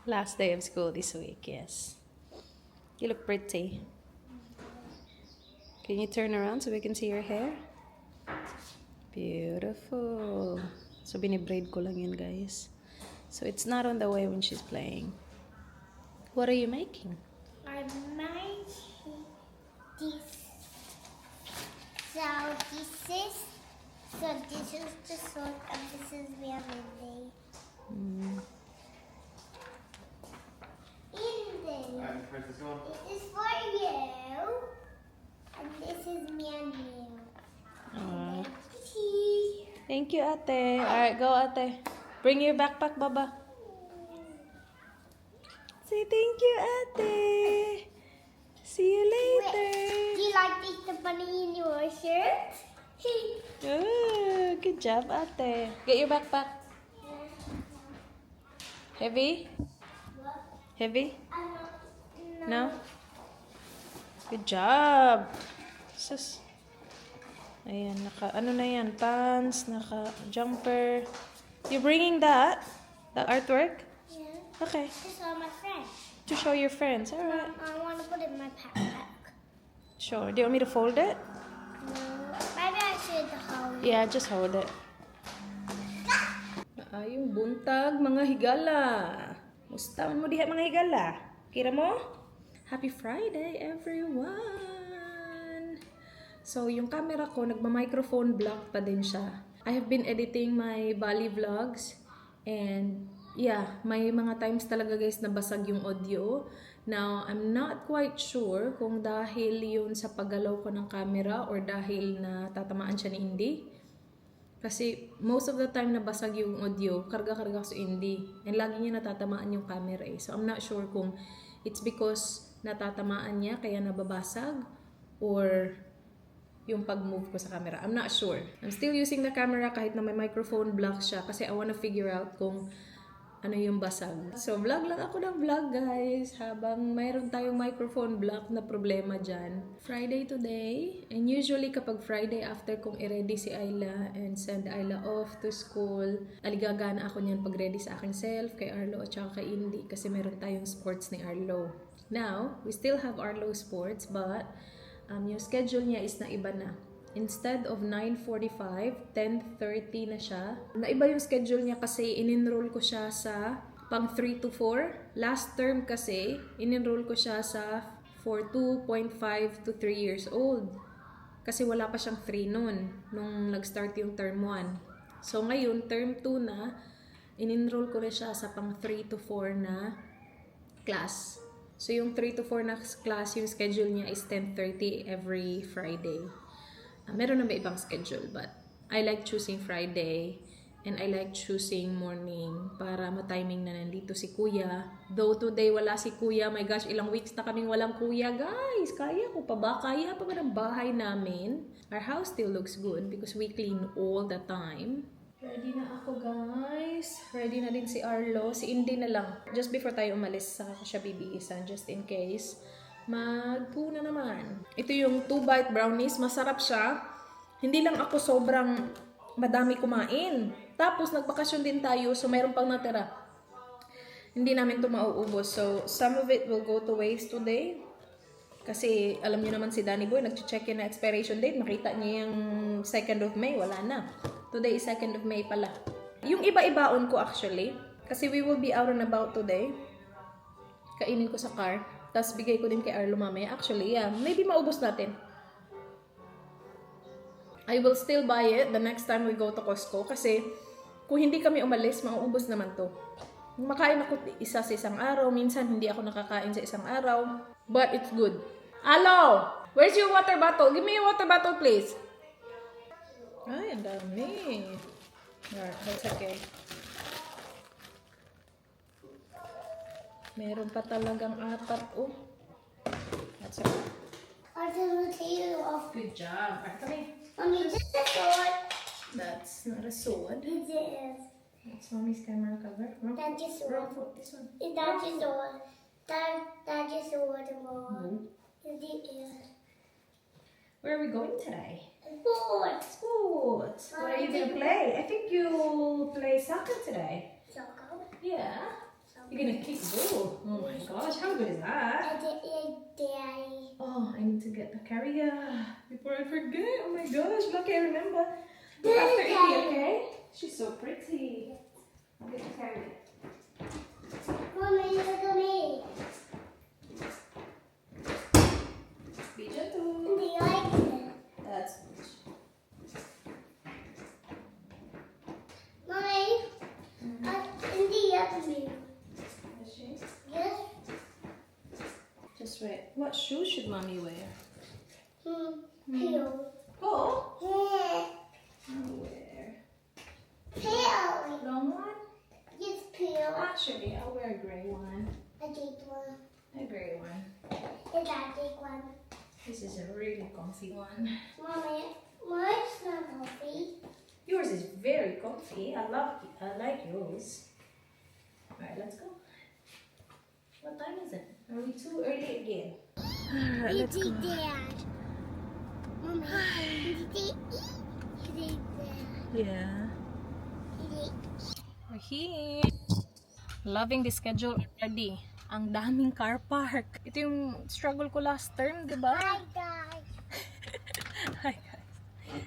Last day of school this week, yes. You look pretty. Can you turn around so we can see your hair? Beautiful. So, binibraid ko lang yun, guys. So, it's not on the way when she's playing. What are you making? I'm making this. So this is the salt and this is mayonnaise. Where's this going? It is for you. And this is mayonnaise. Aw. Tea. Thank you, ate. Alright, go, ate. Bring your backpack, Baba. Say thank you, ate. See you later. Do you like the bunny in your shirt? Oh, good job, ate. Get your backpack. Heavy? Heavy? No? Good job. Sus. Ayan, ano na yan? Pants, jumper. You bringing that? The artwork? Yeah. Okay. This is my friend. To show your friends. Alright. I want to put it in my backpack. Sure. Do you want me to fold it? No. Maybe I should hold it. Yeah, just hold it. Ayong buntag, mga higala. Mustawan mo diha, mga higala. Kira mo? Happy Friday, everyone! So, yung camera ko, nagma-microphone block pa din siya. I have been editing my Bali vlogs. And, yeah, may mga times talaga guys na basag yung audio. Now, I'm not quite sure kung dahil yun sa paggalaw ko ng camera or dahil na tatamaan siya ni Indy. Kasi most of the time na basag yung audio, karga-karga ko sa Indy. And lagi niya natatamaan yung camera eh. So I'm not sure kung it's because natatamaan niya kaya nababasag or yung pag-move ko sa camera. I'm not sure. I'm still using the camera kahit na may microphone block siya kasi I wanna figure out kung ano yung basag. So, vlog lang ako ng vlog, guys. Habang mayroon tayong microphone block na problema dyan. Friday today. And usually, kapag Friday, after kong i-ready si Ayla and send Ayla off to school, aligagana ako niyan pag-ready sa aking self, kay Arlo at saka kay Indy. Kasi meron tayong sports ni Arlo. Now, we still have Arlo sports, but yung schedule niya is na iba na. Instead of 9:45, 10:30 na siya. Naiba yung schedule niya kasi in-enroll ko siya sa pang 3 to 4. Last term kasi, in-enroll ko siya sa for 2.5 to 3 years old. Kasi wala pa siyang 3 noon, nung nag-start yung term 1. So ngayon, term 2 na, in-enroll ko na siya sa pang 3 to 4 na class. So yung 3 to 4 na class, yung schedule niya is 10:30 every Friday. Meron na may ibang schedule, but I like choosing Friday and I like choosing morning para ma-timing na nandito si Kuya. Though today wala si Kuya, my gosh, ilang weeks na kaming walang Kuya, guys. Kaya ko pa ba? Kaya pa ba ng bahay namin? Our house still looks good because we clean all the time. Ready na ako, guys. Ready na din si Arlo. Si Indy na lang. Just before tayo umalis, saka ko siya bibihisan just in case magpuna naman. Ito yung 2-bite brownies. Masarap siya. Hindi lang ako sobrang madami kumain. Tapos nagbakasyon din tayo, so mayroon pang natira. Hindi namin ito mauubos. So, some of it will go to waste today. Kasi alam niyo naman si Danny Boy, nag-check in na expiration date. Makita niya yung 2nd of May, wala na. Today is 2nd of May pala. Yung iba-ibaon ko actually. Kasi we will be out and about today. Kainin ko sa car. Tapos bigay ko din kay Arlo mamaya. Actually, yeah. Maybe maubos natin. I will still buy it the next time we go to Costco. Kasi kung hindi kami umalis, mauubos naman to. Makain ako isa sa isang araw. Minsan hindi ako nakakain sa isang araw. But it's good. Hello! Where's your water bottle? Give me your water bottle, please. Ay, ang dami. Alright, that's okay. Meron pa talagang 4. Oh. That's okay. I will take you off. Good job. Alright, come here. Mommy, this is a sword. That's not a sword. It is. That's mommy's camera cover. That is sword. This one. That is sword. That is sword. No. It is. Where are we going today? Sports. Sports. What are you going to play? I think you'll play soccer today. Soccer. Yeah. Soccer. You're gonna kick ball. Oh my gosh, how good is that? Daddy. Oh, I need to get the carrier before I forget. Oh my gosh, lucky I remember. Look after Indy, okay? She's so pretty. I'll get the carrier. Mommy, look at me. Be gentle. Do you like it? That's good. Mommy, in the other Is she? Yes? Just wait. What shoes should mommy wear? Peel. Oh, Yeah. I'll wear Peel. long one. Yes, peel. Actually, I'll wear a gray one. A big one. A gray one. It's a big one. This is a really comfy one. Mommy, mine's not healthy. Yours is very comfy. I like yours. Alright, let's go. What time is it? Are we too early again? Alright, let's go. Dad. Mommy, did they eat? Yeah. We're here. Loving the schedule already. Ang daming car park. Ito yung struggle ko last term, di ba? Hi, guys. Hi guys.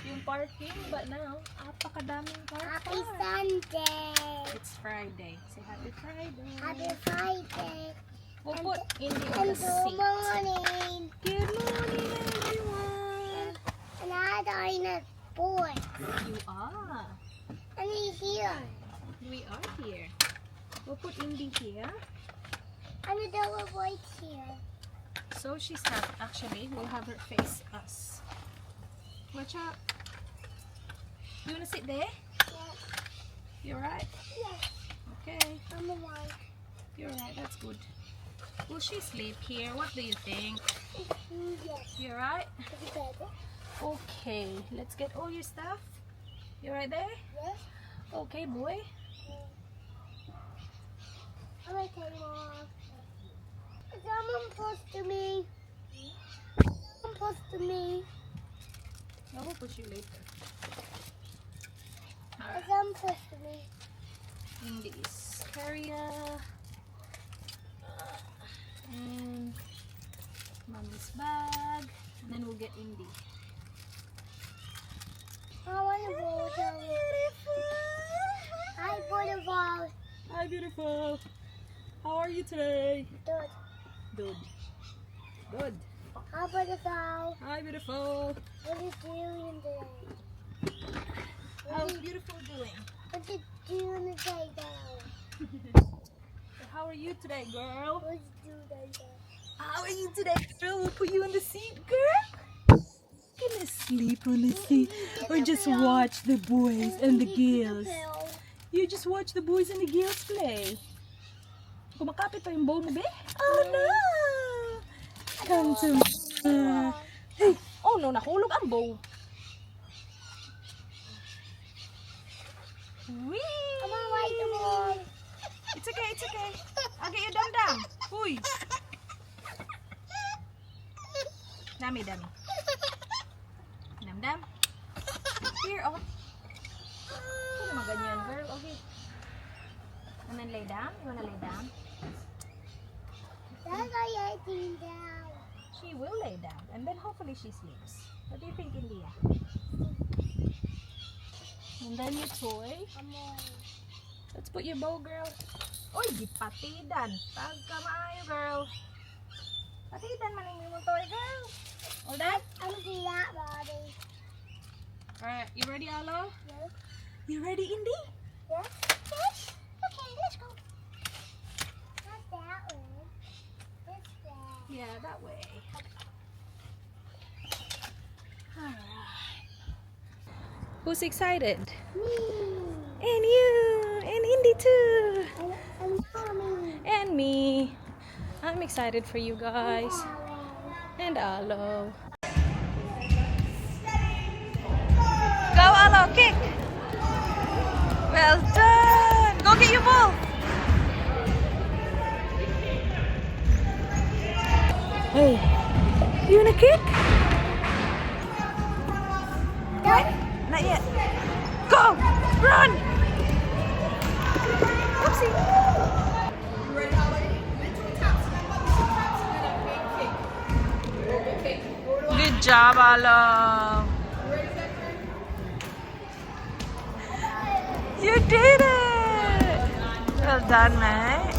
Yung parking, but now, apakadaming car Happy park. Sunday. It's Friday. Say happy Friday. Happy Friday. We'll put Indy on And the good seat. morning. Good morning, everyone. And I'm a boy. You are. And he's here. We are here. We'll put Indy here. And the little boy's here. So she's happy. Actually, we'll have her face us. Watch out. You wanna sit there? Yes. You're right. Yes. Okay. I'm the one. You're right. That's good. Will she sleep here? What do you think? Yes. You're right. Is it better? Okay. Let's get all your stuff. You right there? Yes. Okay, boy. I'm gonna take off. Someone close to me. Someone close to me. I will push you later. Someone close to me. Indy's carrier. And mommy's bag. And then we'll get Indy. I want to roll down. I want to roll. Hi, beautiful. How are you today? Good. Good. Good. How about the roll? Hi, beautiful. What is doing today? How's beautiful doing? What is doing today, girl? How are you today, girl? What's doing today? How are you today, girl? We'll put you on the seat, girl. Gonna sleep on the seat or just watch the boys and the girls. You just watch the boys and the girls play. Kumakapit pa yung bow mo, be? Oh no! Come to me. Hey! Oh no, nahulog ang bow. Whee! I'm gonna ride the ball. It's okay, it's okay. I'll get your dum-dum. Huy! Dami, dami. Dum-dum. Here, oh. Ano naman ganyan, girl? Okay. And then lay down? You wanna lay down? That's why I think down. She will lay down. And then hopefully she sleeps. What do you think, India? And then your toy. I'm on. Let's put your bow, girl. Uy, di patidan. Tagka maayo, girl. Patidan man yung toy, girl. All that? I'm gonna do that, Bobby. Alright, you ready, Alo? Yes. You ready, Indy? Yes. Yes. Okay, let's go. Not that way. This way. Yeah, that way. Alright. Who's excited? Me. And you! And Indy too! And mommy. And me! I'm excited for you guys. Mommy. And Alo. Go, Alo, kick! Well done! Go get your ball! Hey, you wanna kick? What? Not yet. Go! Run! Oopsie! job, Alo. You did it. Well done, mate.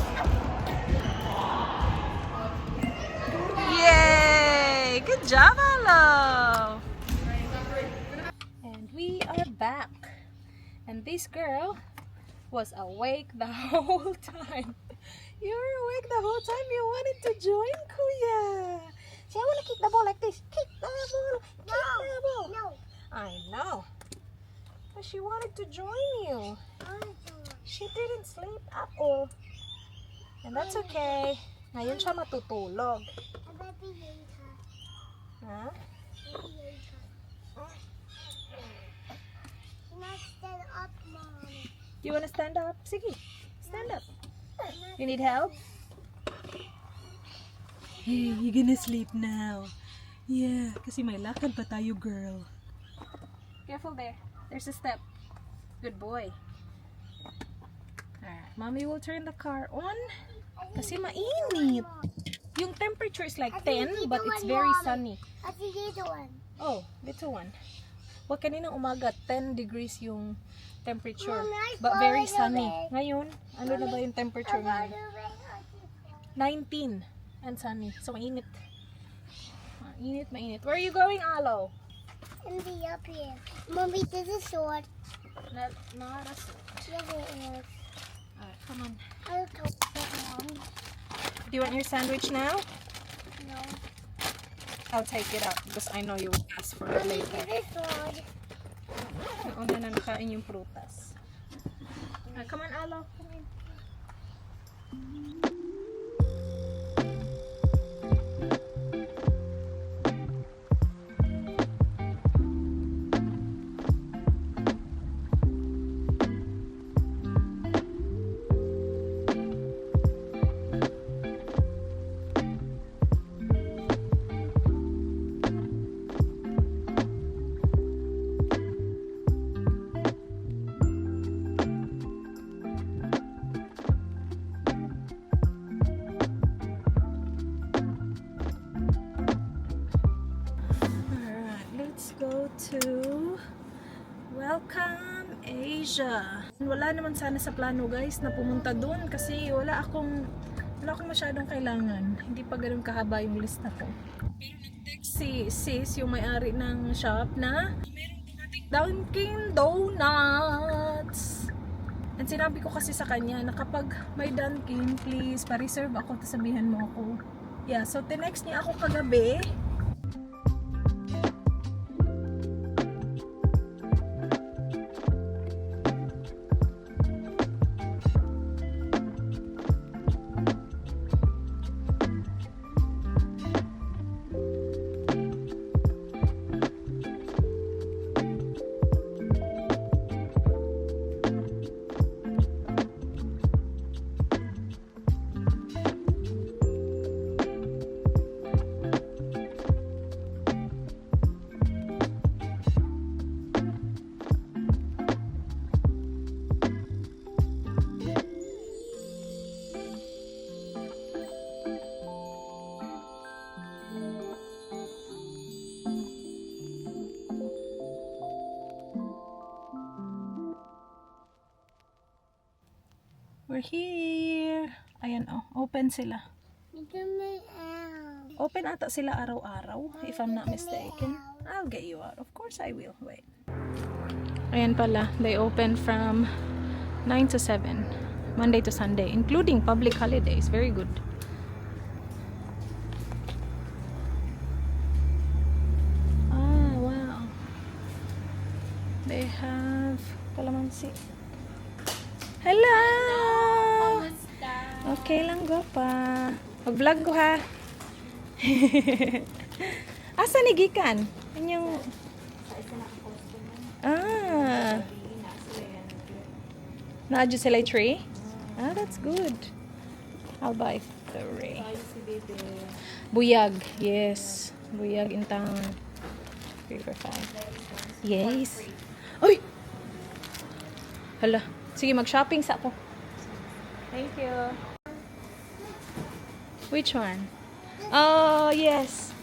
Yay! Good job, Alo. And we are back. And this girl was awake the whole time. You were awake the whole time. You wanted to join Kuya. See, I want to kick the ball like this. Kick the ball. Kick the ball. No. I know. But she wanted to join you. She didn't sleep at all. And that's okay. Ngayon siya matutulog. Ha? Stand up, Mom. You wanna stand up? Sige. Stand up. You need help? Hey, you gonna sleep now. Yeah, kasi may lakad pa tayo, girl. Careful there. There's a step. Good boy. Alright, Mommy will turn the car on. Kasi mainit. Yung temperature is like 10, but it's very sunny. I think it's the one. Oh, little one. Well, kaninang umaga, 10 degrees yung temperature. Mommy, But very I sunny. follow Ngayon, ano na ba yung temperature ngayon? 19 and sunny. So, mainit. Mainit, mainit. Where are you going, Alo? And be up here. Mommy, this is short. Not a suit. Yes, it is. Alright, come on. I'll talk to Mom. Do you want your sandwich now? No. I'll take it out because I know you will ask for it Mommy, later. this is short. Nauna na nakain yung prutas. Come on, Alo. Come in. Alright, let's go to Welcome Asia. Wala naman sana sa plano, guys, na pumunta doon kasi wala akong masyadong kailangan. Hindi pa ganoon kahaba yung lista ko. Pero nag-text si sis, yung may-ari ng shop, na meron dumating Dunkin Donuts. And sinabi ko kasi sa kanya na kapag may Dunkin, please, pa-reserve ako, sabihan mo ako. Yeah, so tinext niya ako kagabi. We're here. Ayan, oh, open sila. Get me out. Open ata sila araw-araw, if I'm not mistaken. I'll get you out. Of course I will. Wait. Ayan pala, they open from 9 to 7, Monday to Sunday, including public holidays. Very good. Ah, wow. They have calamansi. Hello! Okay lang, Gopa. Mag-vlog ko, ha? Asa ni Gikan? Yung... Ah. Naadyo sila yung tray? Ah, that's good. I'll buy 3. Buyag. Yes. Buyag in town. 3 for 5. Yes. Uy! Hala. Sige, mag-shopping sa ako. Thank you. Which one? Oh, yes.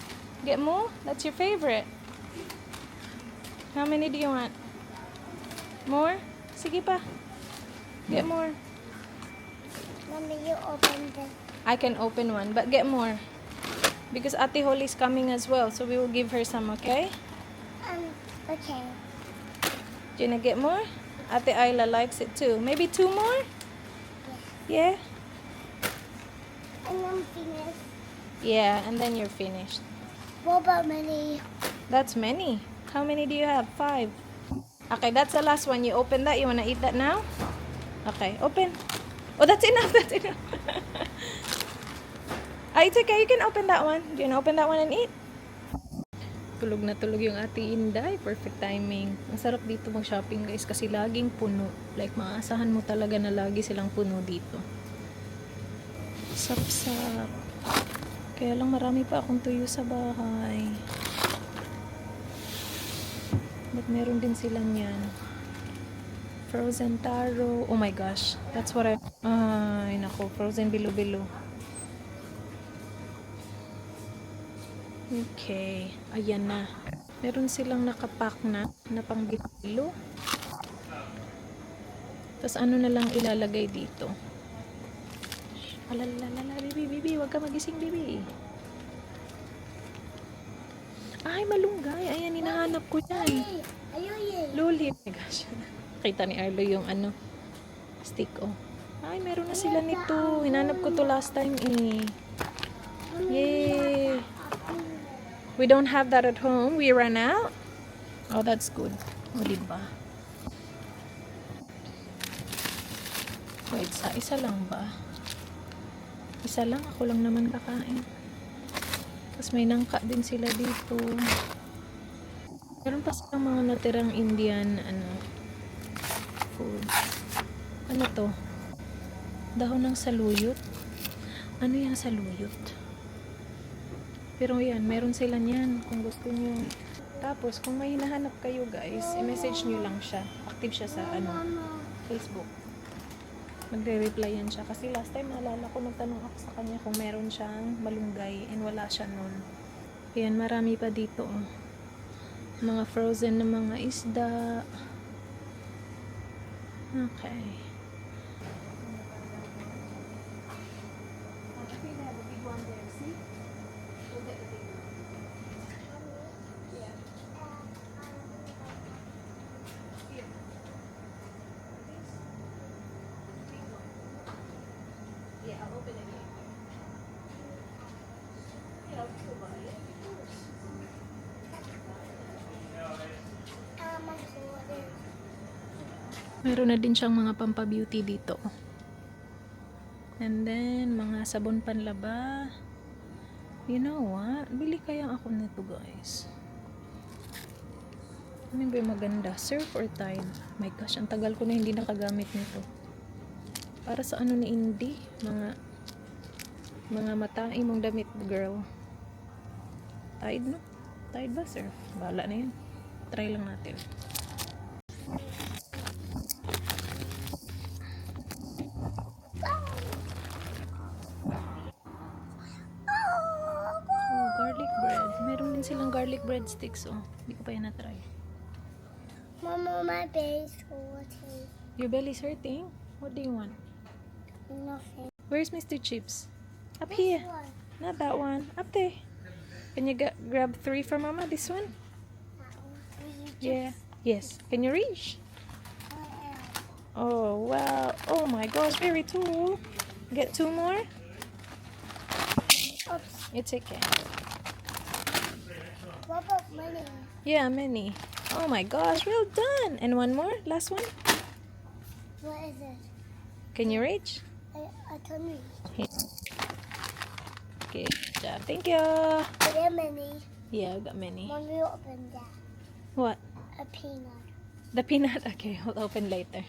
Get more? That's your favorite. How many do you want? More? Sige pa. Get more. Mommy, you open this. I can open one, but get more. Because Ate Holly's coming as well, so we will give her some, okay? Okay. Do you wanna get more? Ate Ayla likes it too. Maybe 2 more? Yeah? And I'm finished. Yeah, and then you're finished. What about many? That's many. How many do you have? 5. Okay, that's the last one. You open that. You wanna eat that now? Okay, open. Oh, that's enough. That's enough. It's okay. You can open that one. Do you wanna open that one and eat? Tulog na tulog yung Ate Inday. Perfect timing. Ang sarap dito mag-shopping guys kasi laging puno. Like maasahan mo talaga na lagi silang puno dito. Sap-sap. Kaya lang marami pa akong tuyo sa bahay. But meron din sila niyan. Frozen taro. Oh my gosh. That's what ay nako. Frozen bilo-bilo. Okay. Ayan na. Meron silang nakapack na pang bilo. Tapos ano na lang ilalagay dito. Alalalala. Bibi. Huwag ka magising, bibi. Ay, malunggay. Ayan, hinahanap ko yan. Luli. Oh my gosh. Kita ni Arlo yung stick, oh. Ay, meron na sila nito. Hinanap ko to last time, eh. Yay! We don't have that at home. We ran out. Oh, that's good. O, diba? Wait, isa lang ba? Isa lang? Ako lang naman kakain. Tapos may nangka din sila dito. Meron pa silang mga natirang Indian food. Ano to? Dahon ng saluyot. Ano yung saluyot? Pero yan, meron sila niyan kung gusto nyo. Tapos kung may hinahanap kayo guys, i-message nyo lang siya. Active siya sa Facebook. Magre-reply yan siya. Kasi last time naalala ko, nagtanong ako sa kanya kung meron siyang malunggay and wala siya nun. Ayan, marami pa dito. Oh. Mga frozen na mga isda. Okay. Meron na din siyang mga pampa-beauty dito. And then, mga sabon panlaba. You know what? Bili kaya ako nito, guys. Ano ba yung maganda? Surf or Tide? My gosh, ang tagal ko na hindi nakagamit nito. Para sa ano ni Indy? Mga matae mong damit, girl. Tide, no? Tide ba, surf? Bahala na yun. Try lang natin. Garlic bread. Meron din silang garlic breadsticks, oh. Hindi ko pa yan na-try. Mama, my belly's hurting. Your belly's hurting? What do you want? Nothing. Where's Mr. Chips? Up This here. one. Not that one. Up there. Can you grab 3 for Mama? This one? That one. Yeah. Yes. Can you reach? Oh, wow. Oh my gosh. Very tall. Get 2 more? Oops. It's okay. What about money? Yeah, many. Oh my gosh. Well done. And one more? Last one? What is it? Can you reach? I told you. Okay. Good job. Thank you. Are there many? Yeah, I got many. Mommy, open that. What? A peanut. The peanut? Okay, we'll open later.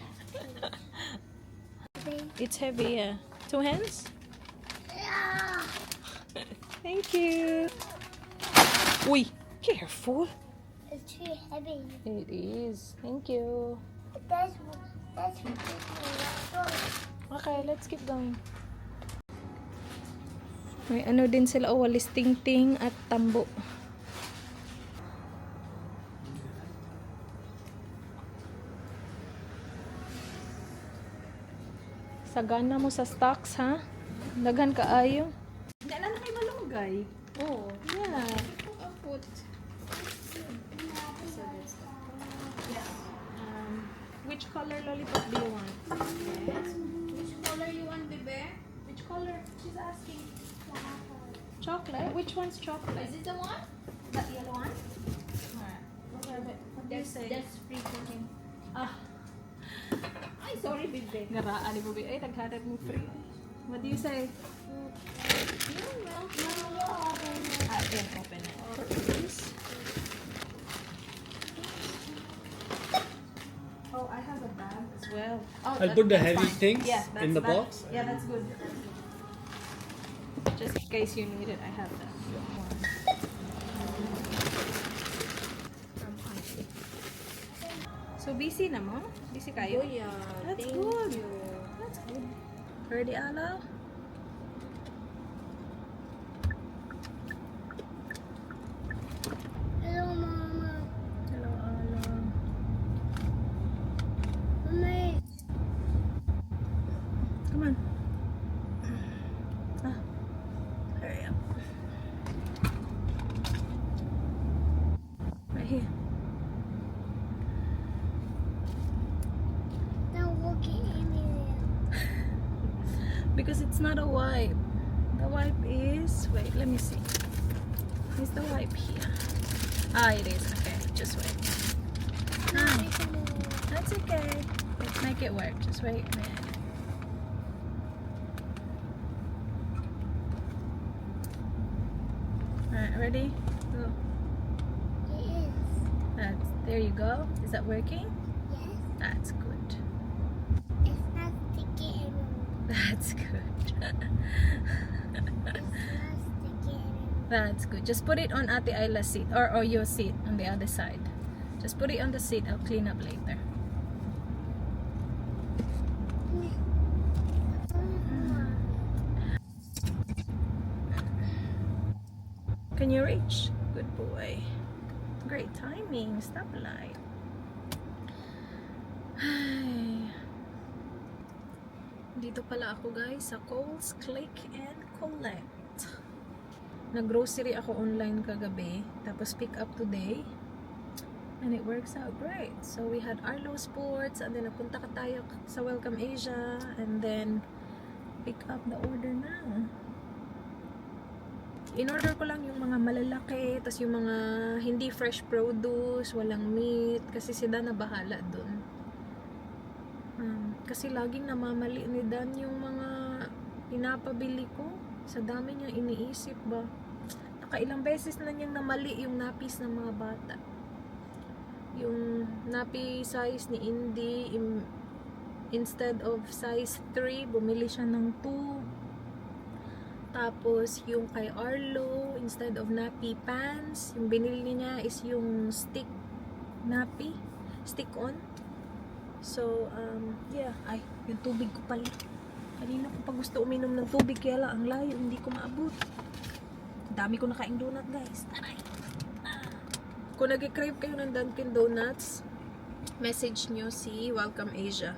Big. It's heavy, yeah. 2 hands? Yeah. Thank you. Uy, careful. It's too heavy. It is. Thank you. That's ridiculous. Okay, let's keep going. May ano din sila, oh, walis ting-ting at tambo. Sagana mo sa stocks, ha? Daghan kaayo. Hindi na kay malunggay. Oh, yeah. Put. Yeah. Which color lollipop do you want? Which color you want, bebe? Which color? She's asking. Chocolate? Which one's chocolate? Is it the one? That yellow one? What do you say? That's free for him. Ah, Ay, sorry, bebe. garaan ni Bobby. Ay, naghanap mo free. What do you say? Ah, then open it. Please. Oh, I have a bag as well. Oh, I'll put the that's heavy fine. things Yeah, in the that- box. Yeah, that's good. Just in case you need it, I have that one. From Auntie. So busy na mo? Busy kayo? Oh, yeah. That's Thank good. you. That's good. Ready, Ala? Hello, Mama. Hello, Ala. Mommy. Come on. Ah, hurry up. Right here. Now look at me. Because it's not a wipe. The wipe is... Wait, let me see. Is the wipe here? Ah, it is. Okay, just wait. Ah, that's okay. Let's make it work. Just wait a minute. Alright, ready? Go. Yes. There you go. Is that working? Yes. That's good. It's not sticky anymore. That's good. It's not sticky anymore. That's good. Just put it on Ate Isla's seat or your seat on the other side. Just put it on the seat. I'll clean up later. Can you reach? Good boy. Great timing. Stoplight. Ay. Dito pala ako guys sa Kohl's Click and Collect. Nag-grocery ako online kagabi. Tapos pick up today. And it works out great. So we had Arlo Sports and then napunta ka tayo sa Welcome Asia and then pick up the order now. In-order ko lang yung mga malalaki, tas yung mga hindi fresh produce, walang meat, kasi si Dan na bahala dun. Kasi laging namamali ni Dan yung mga pinapabili ko. Sa dami niyang iniisip ba. Nakailang beses na niyang namali yung napis ng mga bata. Yung napi size ni Indy, instead of size 3, bumili siya ng 2. Tapos, yung kay Arlo, instead of nappy pants, yung binili niya is yung stick nappy, stick on. So, yeah. Ay, yung tubig ko pala. Kanina ko pa gusto uminom ng tubig, kaya lang ang layo, hindi ko maabot. Dami ko nakaing donut, guys. Aray! Kung nag-crave kayo ng Dunkin Donuts, message nyo si Welcome Asia.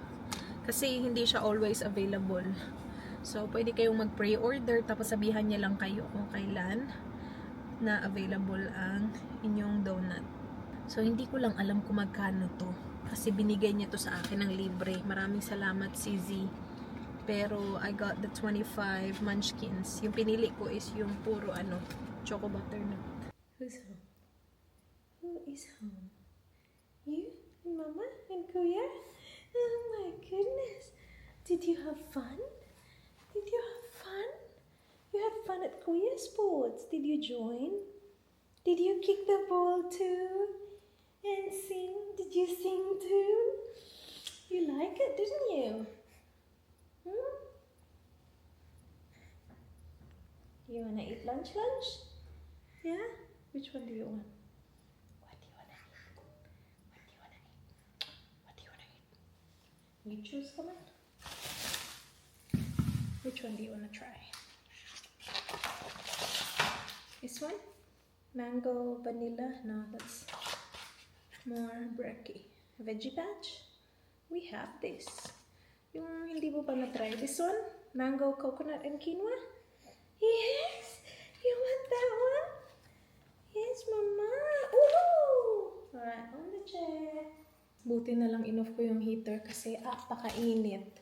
Kasi hindi siya always available. So, pwede kayong mag-pre-order tapos sabihan niya lang kayo kung kailan na available ang inyong donut. So, hindi ko lang alam kung magkano to. Kasi binigay niya to sa akin ng libre. Maraming salamat, CZ. Pero, I got the 25 munchkins. Yung pinili ko is yung puro choco butternut. Who's home? Who is home? You and Mama and Kuya? Oh my goodness. Did you have fun? Did you have fun? You had fun at Kuya Sports. Did you join? Did you kick the ball too? And sing? Did you sing too? You like it, didn't you? Hmm? Do you want to eat lunch? Yeah? Which one do you want? What do you want to eat? What do you want to eat? What do you want to eat? You choose, come on. Which one do you want to try? This one? Mango, vanilla? No, that's more brekkie. Veggie patch? We have this. Yung hindi mo pa na-try. This one? Mango, coconut, and quinoa? Yes! You want that one? Yes, mama! Ooh! Alright, on the chair. Buti na lang inoff ko yung heater kasi pakainit.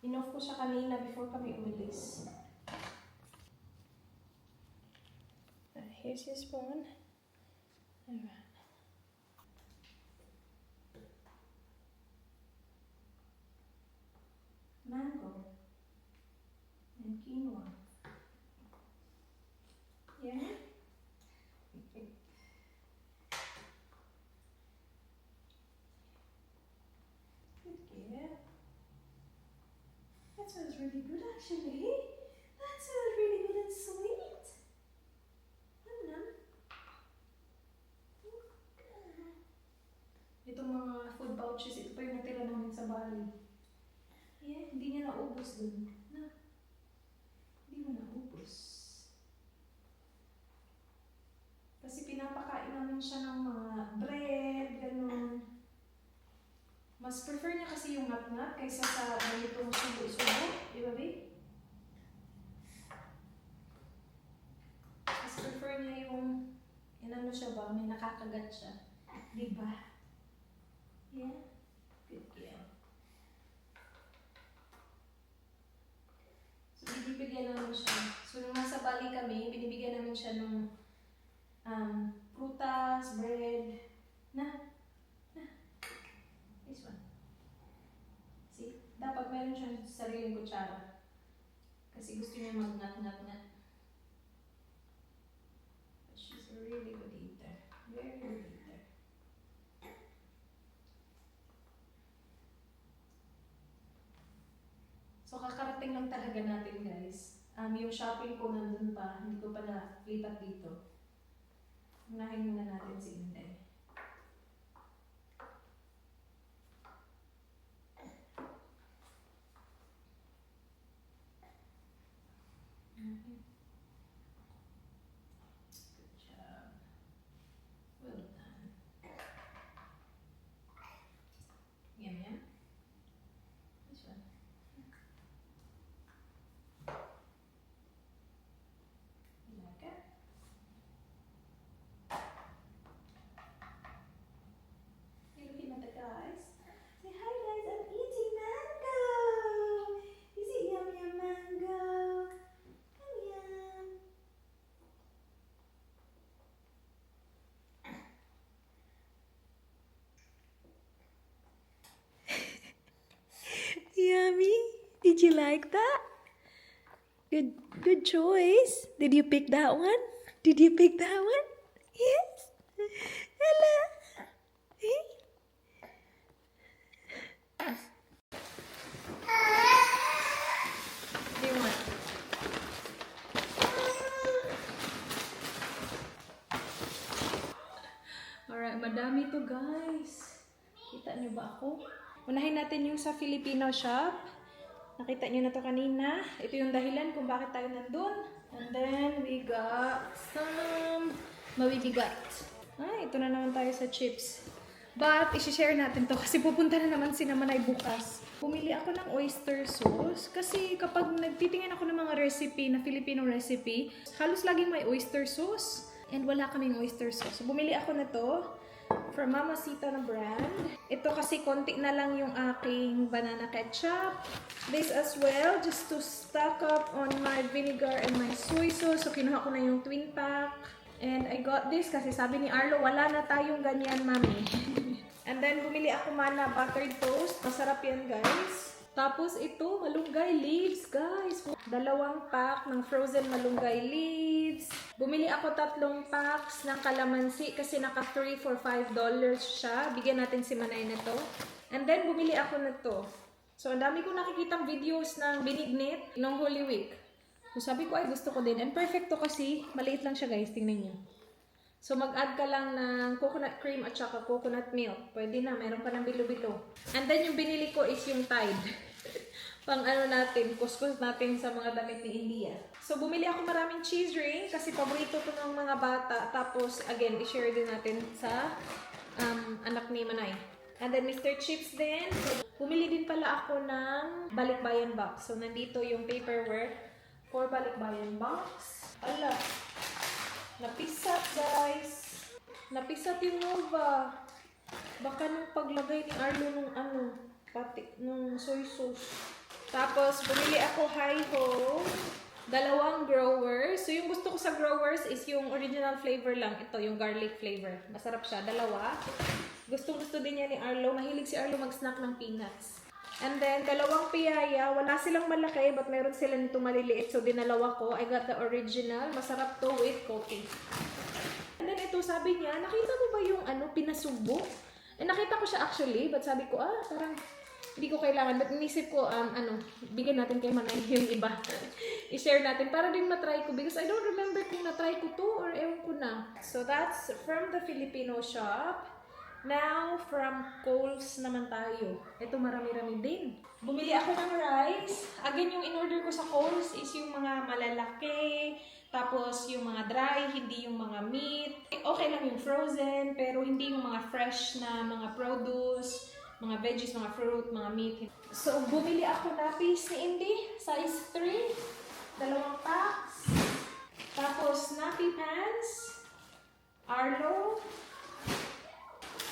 Inoff ko siya kanina before kami umalis. Here's your spoon. Alright. Mango and quinoa. Yeah? Good girl. That smells really good actually. That smells really good and sweet. Ano? Itong mga food pouches, ito pa yung natira namin sa Bali. Yeah, hindi niya naubos dun. Na, hindi mo naubos. Kasi pinapakain namin siya ng mga bread, ganun. Mas prefer niya kasi yung nut-nut kaysa sa ganitong subo-subo. Di ba, babe? Mas prefer niya yung, inano siya ba, may nakakagat siya. Di ba? Yeah? Good girl. So, binibigyan namin siya. So, nung nasa Bali kami, binibigyan namin siya ng prutas, bread. This one. See? Dapat meron siyang sariling kutsara. Kasi gusto niya mag-nut-nut-nut. But she's a really good eater. Very good eater. So, kakarating lang talaga natin, guys. Yung shopping ko nandun pa. Hindi ko pa na-lipat dito. Unahin muna natin si Inday. Good job. Well done. Yum, yum. This one. You like it? You're looking at the guys. Say hi guys, I'm eating mango. Is it yum yum mango? Yum yum. Yummy. Did you like that? Good choice. Did you pick that one? Did you pick that one? Yes. Hello. Hey. What do you want? Alright, madami to guys. Kita niyo ba ako? Unahin natin yung sa Filipino shop. Nakita niyo na to kanina. Ito yung dahilan kung bakit tayo nandun. And then we got some mabibigat. Ito na naman tayo sa chips. But, isi-share natin to kasi pupunta na naman si Namanay bukas. Pumili ako ng oyster sauce kasi kapag nagtitingin ako ng mga recipe na Filipino recipe, halos laging may oyster sauce and wala kaming oyster sauce. So, bumili ako na to from Mamacita na brand. Ito kasi konti na lang yung aking banana ketchup. This as well, just to stock up on my vinegar and my soy sauce. So, kinuha ko na yung twin pack. And I got this kasi sabi ni Arlo, wala na tayong ganyan, mami. And then, bumili ako mana buttered toast. Masarap yan, guys. Tapos, ito, malunggay leaves, guys. 2 pack ng frozen malunggay leaves. Bumili ako 3 packs ng kalamansi kasi naka 3 for $5 siya. Bigyan natin si Manay na to. And then, bumili ako na to. So, ang dami ko nakikitang videos ng binignit nung Holy Week. So, sabi ko, ay, gusto ko din. And perfect to kasi, maliit lang siya, guys. Tingnan nyo. So, mag-add ka lang ng coconut cream at saka coconut milk. Pwede na, meron ka ng bilo-bilo. And then, yung binili ko is yung Tide. Pang ano natin, kuskus natin sa mga damit ni India. So, bumili ako maraming cheese ring kasi paborito to ng mga bata. Tapos, again, i-share din natin sa anak ni Manay. And then Mr. Chips din. So, bumili din pala ako ng balikbayan box. So, nandito yung paperwork for balikbayan box. Ala, napisat guys. Napisat yung Nova. Baka nung paglagay ni Arlo nung nung soy sauce. Tapos, bumili ako Hi-Ho. 2 growers. So, yung gusto ko sa growers is yung original flavor lang. Ito, yung garlic flavor. Masarap siya. 2. Gustong-gusto din niya ni Arlo. Mahilig si Arlo mag-snack ng peanuts. And then, 2 piyaya. Wala silang malaki, but meron sila nito maliliit. So, dinalawa ko. I got the original. Masarap to with coffee. And then, ito, sabi niya, nakita mo ba yung pinasubo? Nakita ko siya actually, but sabi ko, parang hindi ko kailangan. But inisip ko, bigyan natin kay Manay yung iba. I-share natin para din matry ko because I don't remember kung na-try ko to or ewan ko na. So that's from the Filipino shop. Now, from Coles naman tayo. Ito marami-rami din. Bumili ako ng rice. Again, yung in-order ko sa Coles is yung mga malalaki, tapos yung mga dry, hindi yung mga meat. Okay lang yung frozen, pero hindi yung mga fresh na mga produce, mga veggies, mga fruit, mga meat. So, bumili ako na piece ni Indy, size 3, 2 packs. Tapos, nappy pants, Arlo.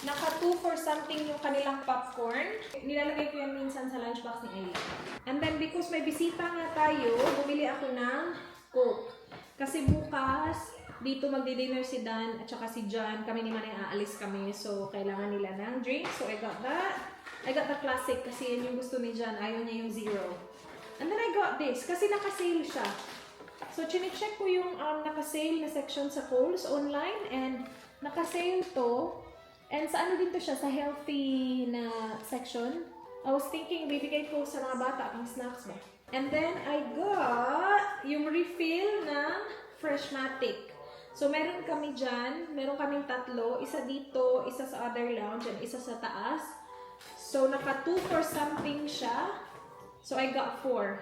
Naka 2 for something yung kanilang popcorn. Nilalagay ko yan minsan sa lunchbox ni Ellie. And then, because may bisita nga tayo, bumili ako ng Coke. Kasi bukas, dito magdi-dinner si Dan at saka si John. Kami ni Manay aalis kami. So, kailangan nila ng drink. So, I got that. I got the classic kasi yun yung gusto ni John. Ayaw niya yung zero. And then I got this kasi naka-sale siya. So, chinecheck ko yung naka-sale na section sa Kohl's online. And naka-sale to. And sa din to siya? Sa healthy na section. I was thinking, bibigay ko sa mga bata pang snacks ba? And then, I got yung refill ng Freshmatic. So, meron kami dyan. Meron kaming 3. Isa dito, isa sa other lounge, and isa sa taas. So, naka 2 for something siya. So, I got 4.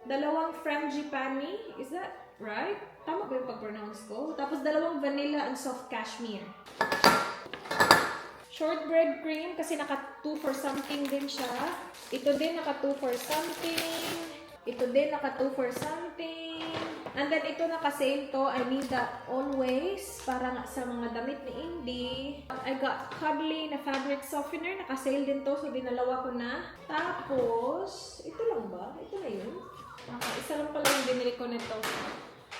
2 frangipani. Is that right? Tama ba yung pag-pronounce ko? Tapos, 2 vanilla and soft cashmere. Shortbread cream kasi naka 2 for something din siya. Ito din naka 2 for something. Ito din naka 2 for something. And then ito naka-sale to. I need that always para nga sa mga damit ni Indy. I got Cuddly na fabric softener. Naka-sale din to. So dinalawa ko na. Tapos, ito lang ba? Ito na yun. Isa lang pala yung binili ko nito.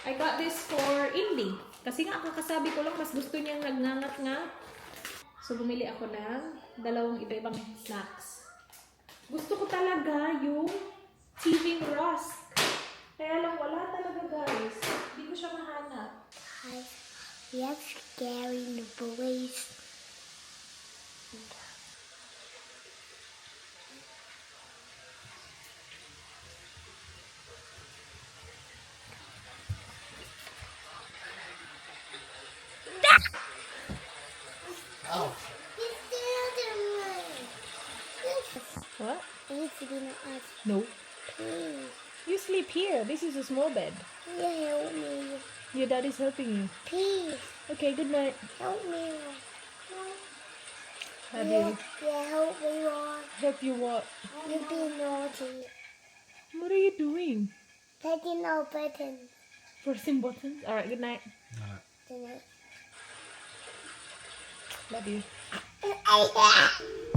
I got this for Indy. Kasi nga kakasabi ko lang mas gusto niyang nagngangat-ngat. So, bumili ako ng 2 iba-ibang snacks. Gusto ko talaga yung Teething Rusk. Kaya lang, wala talaga guys. Hindi ko siya mahanap. We have scary boys. Oh. He's still What? He's gonna ask, No. please. You sleep here. This is a small bed. Yeah, help me. Your dad is helping you. Please, Okay, good night. help me. Daddy, Yeah, help me, Lord. help you what? You're being naughty. What are you doing? Taking our buttons. Pressing buttons? Alright, good night. Tonight. Love you. Yeah.